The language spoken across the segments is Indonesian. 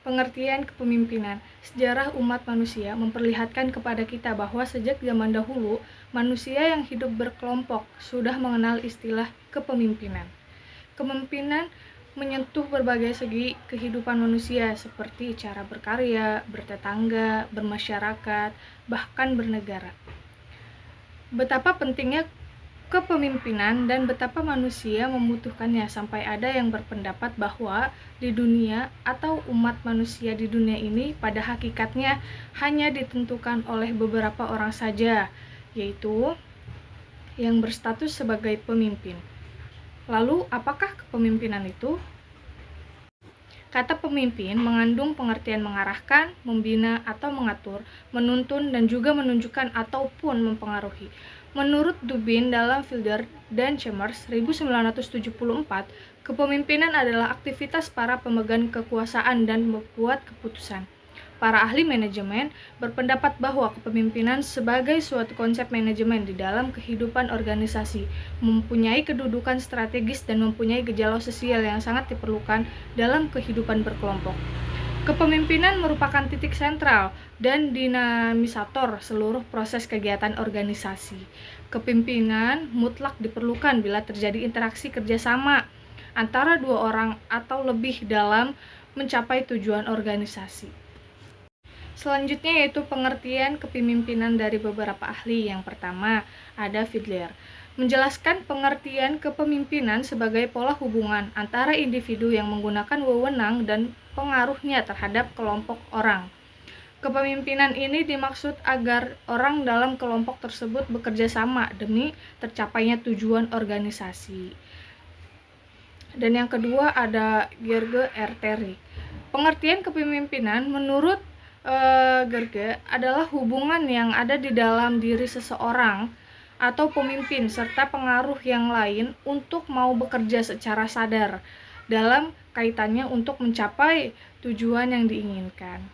Pengertian kepemimpinan. Sejarah umat manusia memperlihatkan kepada kita bahwa sejak zaman dahulu, manusia yang hidup berkelompok sudah mengenal istilah kepemimpinan. Kepemimpinan menyentuh berbagai segi kehidupan manusia seperti cara berkarya, bertetangga, bermasyarakat, bahkan bernegara. Betapa pentingnya kepemimpinan dan betapa manusia membutuhkannya sampai ada yang berpendapat bahwa di dunia atau umat manusia di dunia ini pada hakikatnya hanya ditentukan oleh beberapa orang saja, yaitu yang berstatus sebagai pemimpin. Lalu, apakah kepemimpinan itu? Kata pemimpin mengandung pengertian mengarahkan, membina atau mengatur, menuntun dan juga menunjukkan ataupun mempengaruhi. Menurut Dubin dalam Fielder dan Chambers 1974, kepemimpinan adalah aktivitas para pemegang kekuasaan dan membuat keputusan. Para ahli manajemen berpendapat bahwa kepemimpinan sebagai suatu konsep manajemen di dalam kehidupan organisasi mempunyai kedudukan strategis dan mempunyai gejala sosial yang sangat diperlukan dalam kehidupan berkelompok. Kepemimpinan merupakan titik sentral dan dinamisator seluruh proses kegiatan organisasi. Kepemimpinan mutlak diperlukan bila terjadi interaksi kerjasama antara dua orang atau lebih dalam mencapai tujuan organisasi. Selanjutnya yaitu pengertian kepemimpinan dari beberapa ahli. Yang pertama, ada Fiedler, menjelaskan pengertian kepemimpinan sebagai pola hubungan antara individu yang menggunakan wewenang dan pengaruhnya terhadap kelompok orang. Kepemimpinan ini dimaksud agar orang dalam kelompok tersebut bekerja sama demi tercapainya tujuan organisasi. Dan yang kedua ada Gerge R. Terry. Pengertian kepemimpinan menurut Gerge adalah hubungan yang ada di dalam diri seseorang atau pemimpin serta pengaruh yang lain untuk mau bekerja secara sadar dalam kaitannya untuk mencapai tujuan yang diinginkan.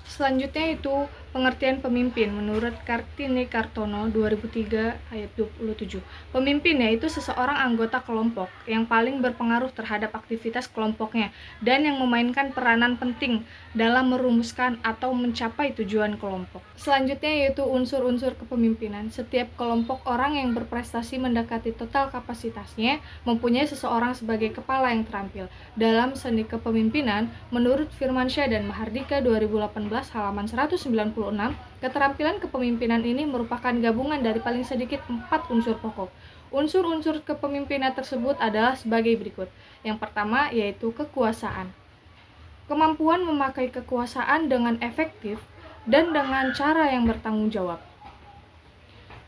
Selanjutnya itu pengertian pemimpin menurut Kartini Kartono 2003 ayat 27. Pemimpin yaitu seseorang anggota kelompok yang paling berpengaruh terhadap aktivitas kelompoknya dan yang memainkan peranan penting dalam merumuskan atau mencapai tujuan kelompok. Selanjutnya yaitu unsur-unsur kepemimpinan. Setiap kelompok orang yang berprestasi mendekati total kapasitasnya mempunyai seseorang sebagai kepala yang terampil. Dalam seni kepemimpinan, menurut Firmansyah dan Mahardika 2018 halaman 196, keterampilan kepemimpinan ini merupakan gabungan dari paling sedikit 4 unsur pokok. Unsur-unsur kepemimpinan tersebut adalah sebagai berikut. Yang pertama yaitu kekuasaan. Kemampuan memakai kekuasaan dengan efektif dan dengan cara yang bertanggung jawab.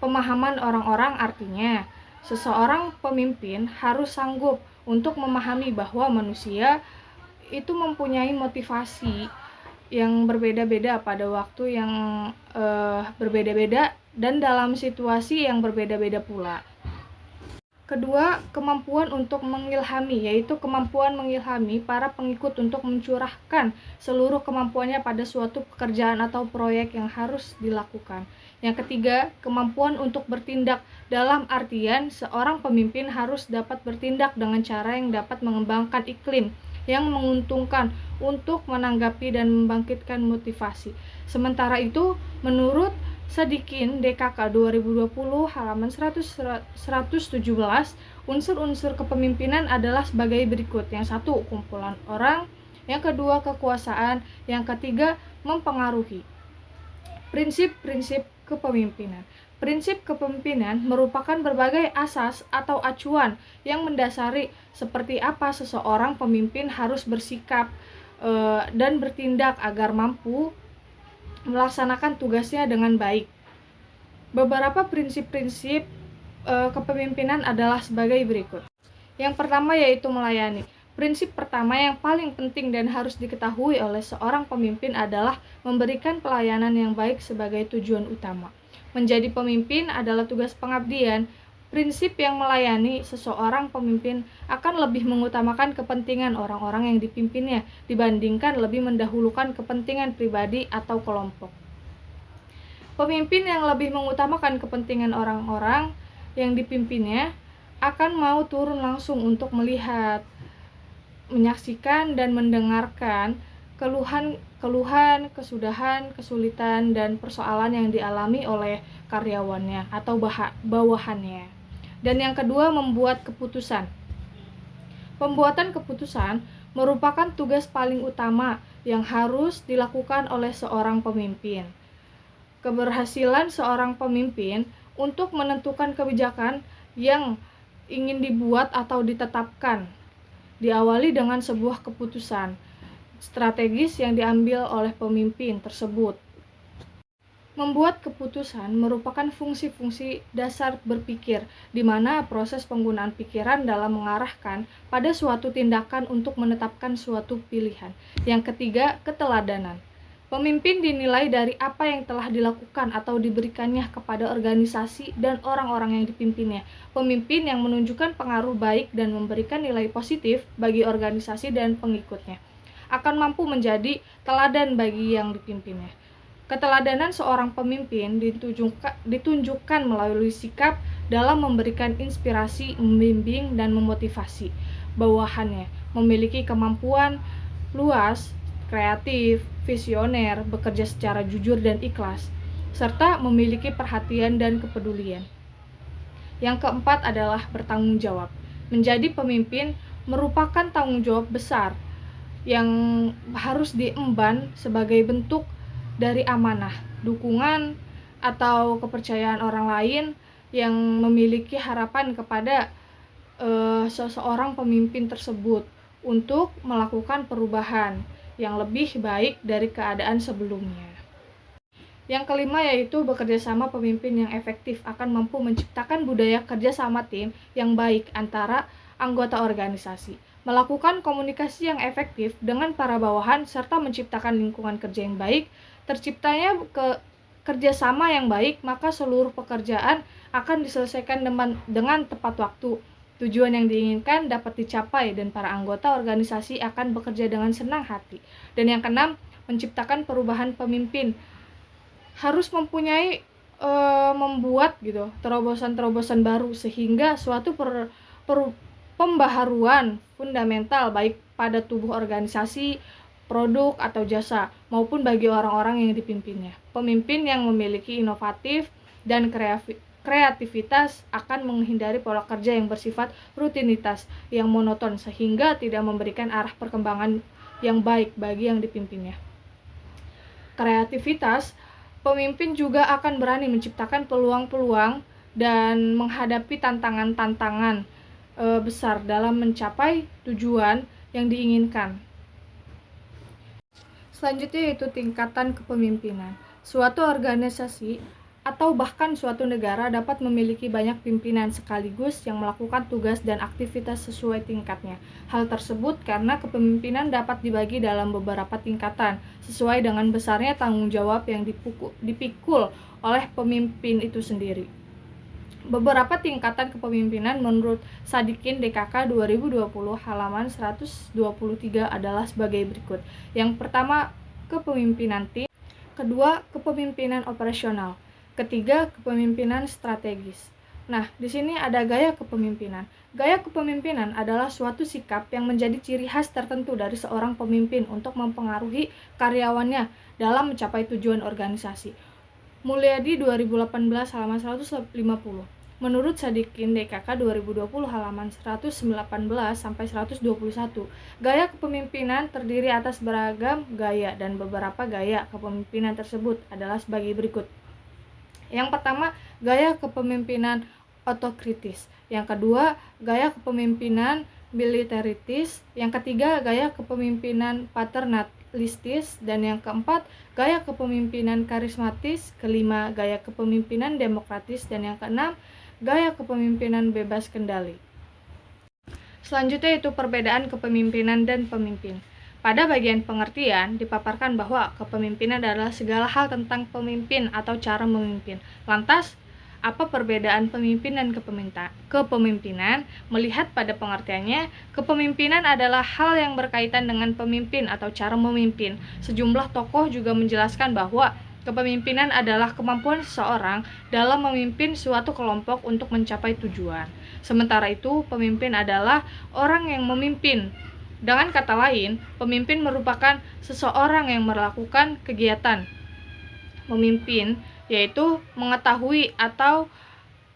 Pemahaman orang-orang artinya, seseorang pemimpin harus sanggup untuk memahami bahwa manusia itu mempunyai motivasi yang berbeda-beda pada waktu yang berbeda-beda dan dalam situasi yang berbeda-beda pula. Kedua, kemampuan untuk mengilhami, yaitu kemampuan mengilhami para pengikut untuk mencurahkan seluruh kemampuannya pada suatu pekerjaan atau proyek yang harus dilakukan. Yang ketiga, kemampuan untuk bertindak, dalam artian seorang pemimpin harus dapat bertindak dengan cara yang dapat mengembangkan iklim yang menguntungkan untuk menanggapi dan membangkitkan motivasi. Sementara itu, menurut Sadikin DKK 2020 halaman 117, unsur-unsur kepemimpinan adalah sebagai berikut. Yang satu, kumpulan orang. Yang kedua, kekuasaan. Yang ketiga, mempengaruhi. Prinsip-prinsip kepemimpinan. Prinsip kepemimpinan merupakan berbagai asas atau acuan yang mendasari seperti apa seseorang pemimpin harus bersikap dan bertindak agar mampu melaksanakan tugasnya dengan baik. Beberapa prinsip-prinsip kepemimpinan adalah sebagai berikut. Yang pertama yaitu melayani. Prinsip pertama yang paling penting dan harus diketahui oleh seorang pemimpin adalah memberikan pelayanan yang baik sebagai tujuan utama. Menjadi pemimpin adalah tugas pengabdian. Prinsip yang melayani seseorang pemimpin akan lebih mengutamakan kepentingan orang-orang yang dipimpinnya dibandingkan lebih mendahulukan kepentingan pribadi atau kelompok. Pemimpin yang lebih mengutamakan kepentingan orang-orang yang dipimpinnya akan mau turun langsung untuk melihat, menyaksikan dan mendengarkan keluhan, kesudahan, kesulitan, dan persoalan yang dialami oleh karyawannya atau bawahannya. Dan yang kedua, membuat keputusan. Pembuatan keputusan merupakan tugas paling utama yang harus dilakukan oleh seorang pemimpin. Keberhasilan seorang pemimpin untuk menentukan kebijakan yang ingin dibuat atau ditetapkan diawali dengan sebuah keputusan strategis yang diambil oleh pemimpin tersebut. Membuat keputusan merupakan fungsi-fungsi dasar berpikir, di mana proses penggunaan pikiran dalam mengarahkan pada suatu tindakan untuk menetapkan suatu pilihan. Yang ketiga, keteladanan. Pemimpin dinilai dari apa yang telah dilakukan atau diberikannya kepada organisasi dan orang-orang yang dipimpinnya. Pemimpin yang menunjukkan pengaruh baik dan memberikan nilai positif bagi organisasi dan pengikutnya akan mampu menjadi teladan bagi yang dipimpinnya. Keteladanan seorang pemimpin ditunjukkan melalui sikap dalam memberikan inspirasi, membimbing, dan memotivasi bawahannya, memiliki kemampuan luas, kreatif, visioner, bekerja secara jujur dan ikhlas, serta memiliki perhatian dan kepedulian. Yang keempat adalah bertanggung jawab. Menjadi pemimpin merupakan tanggung jawab besar yang harus diemban sebagai bentuk dari amanah, dukungan, atau kepercayaan orang lain yang memiliki harapan kepada seseorang pemimpin tersebut untuk melakukan perubahan yang lebih baik dari keadaan sebelumnya. Yang kelima yaitu bekerja sama. Pemimpin yang efektif akan mampu menciptakan budaya kerja sama tim yang baik antara anggota organisasi, melakukan komunikasi yang efektif dengan para bawahan, serta menciptakan lingkungan kerja yang baik. Terciptanya kerjasama yang baik, maka seluruh pekerjaan akan diselesaikan dengan tepat waktu. Tujuan yang diinginkan dapat dicapai dan para anggota organisasi akan bekerja dengan senang hati. Dan yang keenam, menciptakan perubahan. Pemimpin harus mempunyai membuat terobosan-terobosan baru sehingga suatu pembaharuan fundamental baik pada tubuh organisasi, produk atau jasa maupun bagi orang-orang yang dipimpinnya. Pemimpin yang memiliki inovatif dan kreativitas akan menghindari pola kerja yang bersifat rutinitas yang monoton sehingga tidak memberikan arah perkembangan yang baik bagi yang dipimpinnya. Kreativitas, pemimpin juga akan berani menciptakan peluang-peluang dan menghadapi tantangan-tantangan besar dalam mencapai tujuan yang diinginkan. Selanjutnya yaitu tingkatan kepemimpinan. Suatu organisasi atau bahkan suatu negara dapat memiliki banyak pimpinan sekaligus yang melakukan tugas dan aktivitas sesuai tingkatnya. Hal tersebut karena kepemimpinan dapat dibagi dalam beberapa tingkatan sesuai dengan besarnya tanggung jawab yang dipikul oleh pemimpin itu sendiri. Beberapa tingkatan kepemimpinan menurut Sadikin DKK 2020 halaman 123 adalah sebagai berikut. Yang pertama, kepemimpinan tim. Kedua, kepemimpinan operasional. Ketiga, kepemimpinan strategis. Nah, di sini ada gaya kepemimpinan. Gaya kepemimpinan adalah suatu sikap yang menjadi ciri khas tertentu dari seorang pemimpin untuk mempengaruhi karyawannya dalam mencapai tujuan organisasi. Mulyadi 2018 halaman 150. Menurut Sadikin DKK 2020 halaman 119 sampai 121, gaya kepemimpinan terdiri atas beragam gaya dan beberapa gaya kepemimpinan tersebut adalah sebagai berikut. Yang pertama, gaya kepemimpinan otokritis. Yang kedua, gaya kepemimpinan militaritis. Yang ketiga, gaya kepemimpinan paternalistis. Dan yang keempat, gaya kepemimpinan karismatis. Kelima, gaya kepemimpinan demokratis. Dan yang keenam, gaya kepemimpinan bebas kendali. Selanjutnya yaitu perbedaan kepemimpinan dan pemimpin. Pada bagian pengertian, dipaparkan bahwa kepemimpinan adalah segala hal tentang pemimpin atau cara memimpin. Lantas, apa perbedaan pemimpin dan kepemimpinan? Melihat pada pengertiannya, kepemimpinan adalah hal yang berkaitan dengan pemimpin atau cara memimpin. Sejumlah tokoh juga menjelaskan bahwa kepemimpinan adalah kemampuan seseorang dalam memimpin suatu kelompok untuk mencapai tujuan. Sementara itu, pemimpin adalah orang yang memimpin. Dengan kata lain, pemimpin merupakan seseorang yang melakukan kegiatan memimpin, yaitu mengetahui atau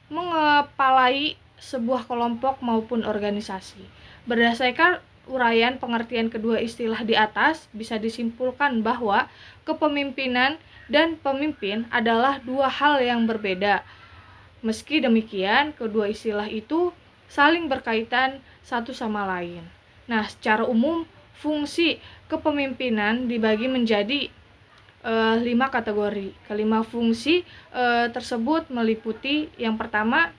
mengepalai sebuah kelompok maupun organisasi. Berdasarkan uraian pengertian kedua istilah di atas, bisa disimpulkan bahwa kepemimpinan dan pemimpin adalah dua hal yang berbeda. Meski demikian, kedua istilah itu saling berkaitan satu sama lain. Nah, secara umum, fungsi kepemimpinan dibagi menjadi 5 kategori. Kelima fungsi tersebut meliputi yang pertama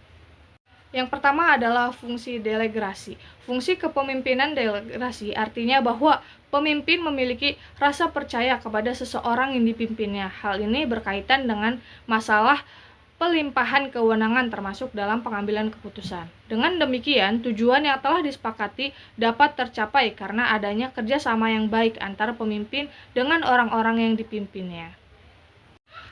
adalah fungsi delegasi. Fungsi kepemimpinan delegasi artinya bahwa pemimpin memiliki rasa percaya kepada seseorang yang dipimpinnya. Hal ini berkaitan dengan masalah pelimpahan kewenangan termasuk dalam pengambilan keputusan. Dengan demikian, tujuan yang telah disepakati dapat tercapai karena adanya kerjasama yang baik antara pemimpin dengan orang-orang yang dipimpinnya.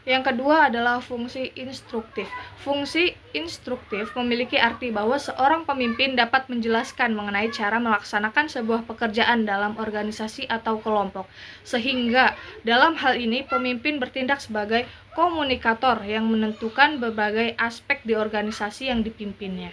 Yang kedua adalah fungsi instruktif. Fungsi instruktif memiliki arti bahwa seorang pemimpin dapat menjelaskan mengenai cara melaksanakan sebuah pekerjaan dalam organisasi atau kelompok. Sehingga dalam hal ini pemimpin bertindak sebagai komunikator yang menentukan berbagai aspek di organisasi yang dipimpinnya.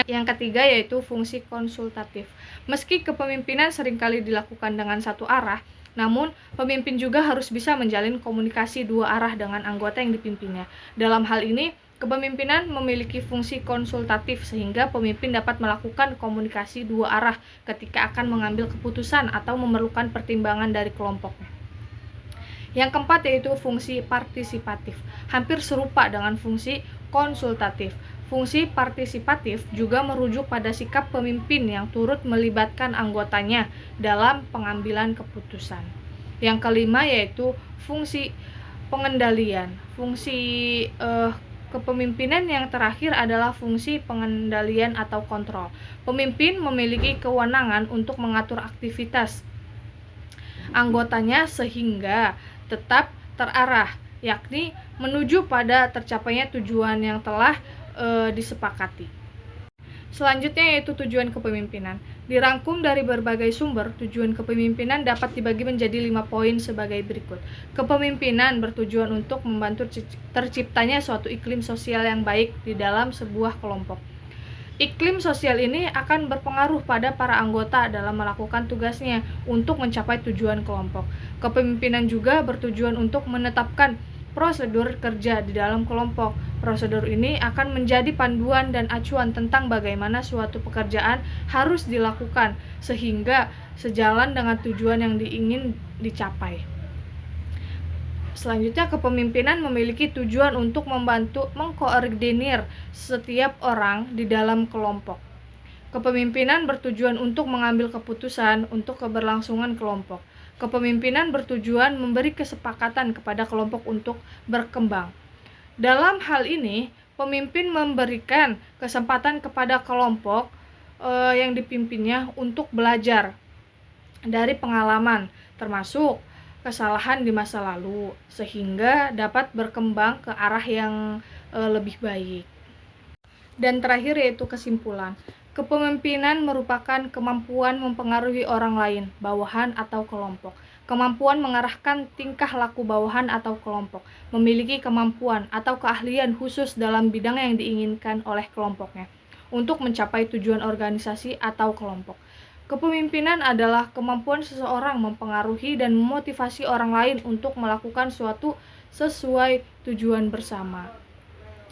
Yang ketiga yaitu fungsi konsultatif. Meski kepemimpinan seringkali dilakukan dengan satu arah, namun, pemimpin juga harus bisa menjalin komunikasi dua arah dengan anggota yang dipimpinnya. Dalam hal ini, kepemimpinan memiliki fungsi konsultatif sehingga pemimpin dapat melakukan komunikasi dua arah ketika akan mengambil keputusan atau memerlukan pertimbangan dari kelompoknya. Yang keempat yaitu fungsi partisipatif, hampir serupa dengan fungsi konsultatif. Fungsi partisipatif juga merujuk pada sikap pemimpin yang turut melibatkan anggotanya dalam pengambilan keputusan. Yang kelima yaitu fungsi pengendalian. Fungsi kepemimpinan yang terakhir adalah fungsi pengendalian atau kontrol. Pemimpin memiliki kewenangan untuk mengatur aktivitas anggotanya sehingga tetap terarah, yakni menuju pada tercapainya tujuan yang telah disepakati. Selanjutnya yaitu tujuan kepemimpinan. Dirangkum dari berbagai sumber, tujuan kepemimpinan dapat dibagi menjadi 5 poin sebagai berikut. Kepemimpinan bertujuan untuk membantu terciptanya suatu iklim sosial yang baik di dalam sebuah kelompok. Iklim sosial ini akan berpengaruh pada para anggota dalam melakukan tugasnya untuk mencapai tujuan kelompok. Kepemimpinan juga bertujuan untuk menetapkan prosedur kerja di dalam kelompok. Prosedur ini akan menjadi panduan dan acuan tentang bagaimana suatu pekerjaan harus dilakukan sehingga sejalan dengan tujuan yang ingin dicapai. Selanjutnya, kepemimpinan memiliki tujuan untuk membantu mengkoordinir setiap orang di dalam kelompok. Kepemimpinan bertujuan untuk mengambil keputusan untuk keberlangsungan kelompok. Kepemimpinan bertujuan memberi kesepakatan kepada kelompok untuk berkembang. Dalam hal ini, pemimpin memberikan kesempatan kepada kelompok yang dipimpinnya untuk belajar dari pengalaman, termasuk kesalahan di masa lalu, sehingga dapat berkembang ke arah yang lebih baik. Dan terakhir yaitu kesimpulan. Kepemimpinan merupakan kemampuan mempengaruhi orang lain, bawahan atau kelompok. Kemampuan mengarahkan tingkah laku bawahan atau kelompok. Memiliki kemampuan atau keahlian khusus dalam bidang yang diinginkan oleh kelompoknya untuk mencapai tujuan organisasi atau kelompok. Kepemimpinan adalah kemampuan seseorang mempengaruhi dan memotivasi orang lain untuk melakukan suatu sesuai tujuan bersama.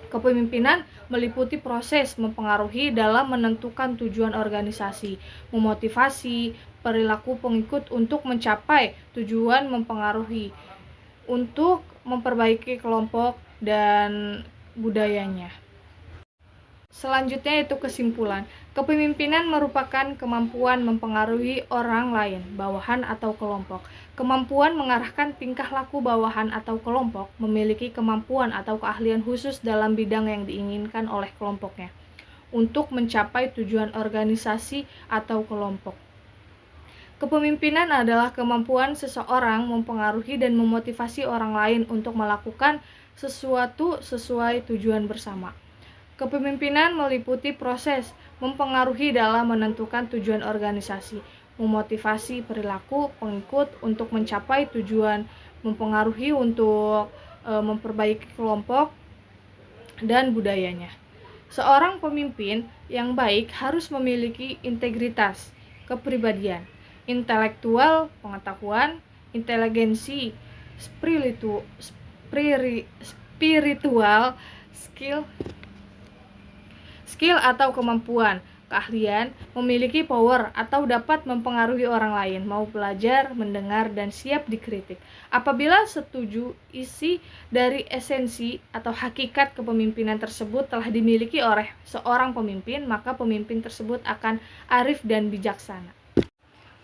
Kepemimpinan meliputi proses mempengaruhi dalam menentukan tujuan organisasi, memotivasi perilaku pengikut untuk mencapai tujuan mempengaruhi, untuk memperbaiki kelompok dan budayanya. Selanjutnya itu kesimpulan. Kepemimpinan merupakan kemampuan mempengaruhi orang lain, bawahan atau kelompok. Kemampuan mengarahkan tingkah laku bawahan atau kelompok, memiliki kemampuan atau keahlian khusus dalam bidang yang diinginkan oleh kelompoknya untuk mencapai tujuan organisasi atau kelompok. Kepemimpinan adalah kemampuan seseorang mempengaruhi dan memotivasi orang lain untuk melakukan sesuatu sesuai tujuan bersama. Kepemimpinan meliputi proses mempengaruhi dalam menentukan tujuan organisasi, memotivasi perilaku pengikut untuk mencapai tujuan, mempengaruhi untuk memperbaiki kelompok dan budayanya. Seorang pemimpin yang baik harus memiliki integritas, kepribadian, intelektual, pengetahuan, inteligensi, spiritual, skill atau kemampuan, keahlian, memiliki power atau dapat mempengaruhi orang lain, mau belajar, mendengar, dan siap dikritik. Apabila setuju isi dari esensi atau hakikat kepemimpinan tersebut telah dimiliki oleh seorang pemimpin, maka pemimpin tersebut akan arif dan bijaksana.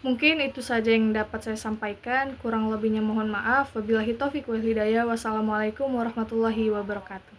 Mungkin itu saja yang dapat saya sampaikan, kurang lebihnya mohon maaf. Wabillahi taufiq wal hidayah. Wassalamualaikum warahmatullahi wabarakatuh.